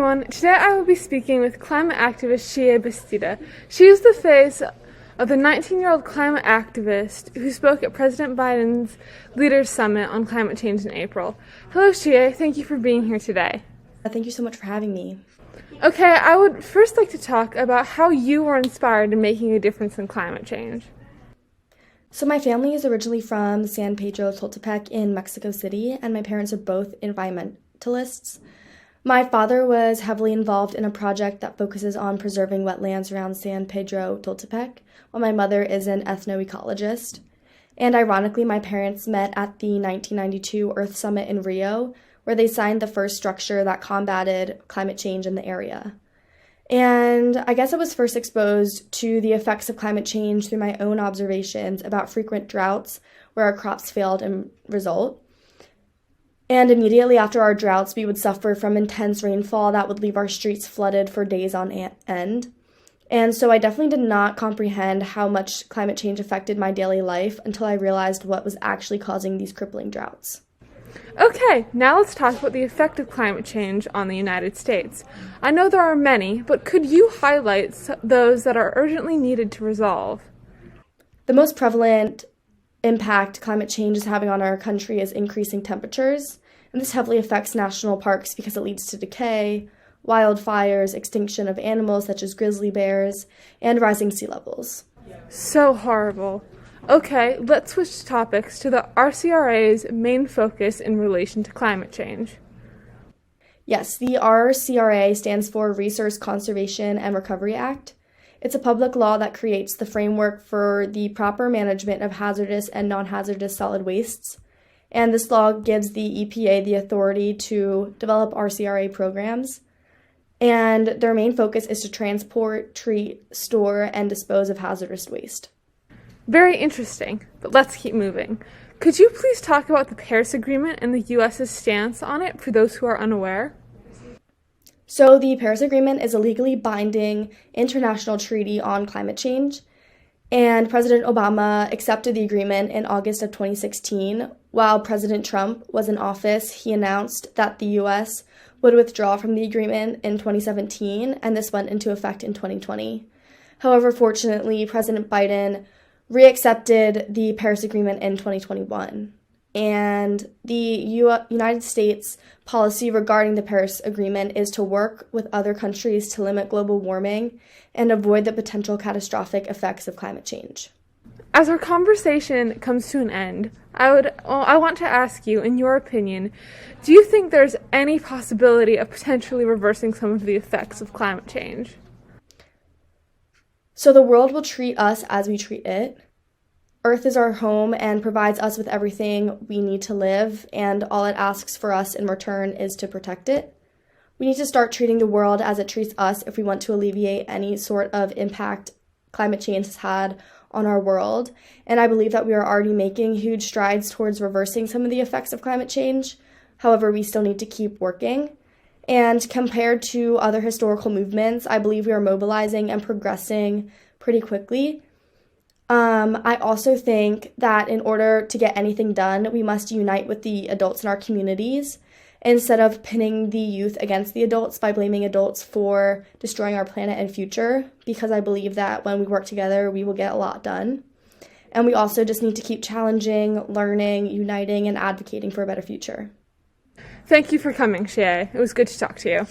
everyone. Today I will be speaking with climate activist Xiye Bastida. She is the face of the 19-year-old climate activist who spoke at President Biden's Leaders Summit on climate change in April. Hello Xiye, thank you for being here today. Thank you so much for having me. Okay, I would first like to talk about how you were inspired in making a difference in climate change. So my family is originally from San Pedro Toltepec in Mexico City, and my parents are both environmentalists. My father was heavily involved in a project that focuses on preserving wetlands around San Pedro Toltepec, while my mother is an ethnoecologist. And ironically, my parents met at the 1992 Earth Summit in Rio, where they signed the first structure that combated climate change in the area. And I guess I was first exposed to the effects of climate change through my own observations about frequent droughts where our crops failed in result. And immediately after our droughts, we would suffer from intense rainfall that would leave our streets flooded for days on end. And so I definitely did not comprehend how much climate change affected my daily life until I realized what was actually causing these crippling droughts. Okay, now let's talk about the effect of climate change on the United States. I know there are many, but could you highlight those that are urgently needed to resolve? The most prevalent impact climate change is having on our country is increasing temperatures, and this heavily affects national parks because it leads to decay, wildfires, extinction of animals such as grizzly bears, and rising sea levels. So horrible. Okay, let's switch topics to the RCRA's main focus in relation to climate change. Yes, the RCRA stands for Resource Conservation and Recovery Act. It's a public law that creates the framework for the proper management of hazardous and non-hazardous solid wastes. And this law gives the EPA the authority to develop RCRA programs. And their main focus is to transport, treat, store, and dispose of hazardous waste. Very interesting, but let's keep moving. Could you please talk about the Paris Agreement and the U.S.'s stance on it for those who are unaware? So the Paris Agreement is a legally binding international treaty on climate change, and President Obama accepted the agreement in August of 2016. While President Trump was in office, he announced that the U.S. would withdraw from the agreement in 2017, and this went into effect in 2020. However, fortunately, President Biden reaccepted the Paris Agreement in 2021. And the United States policy regarding the Paris Agreement is to work with other countries to limit global warming and avoid the potential catastrophic effects of climate change. As our conversation comes to an end, I want to ask you, in your opinion, do you think there's any possibility of potentially reversing some of the effects of climate change? So the world will treat us as we treat it. Earth is our home and provides us with everything we need to live, and all it asks for us in return is to protect it. We need to start treating the world as it treats us if we want to alleviate any sort of impact climate change has had on our world. And I believe that we are already making huge strides towards reversing some of the effects of climate change. However, we still need to keep working. And compared to other historical movements, I believe we are mobilizing and progressing pretty quickly. I also think that in order to get anything done, we must unite with the adults in our communities instead of pinning the youth against the adults by blaming adults for destroying our planet and future, because I believe that when we work together, we will get a lot done. And we also just need to keep challenging, learning, uniting, and advocating for a better future. Thank you for coming, Xiye. It was good to talk to you.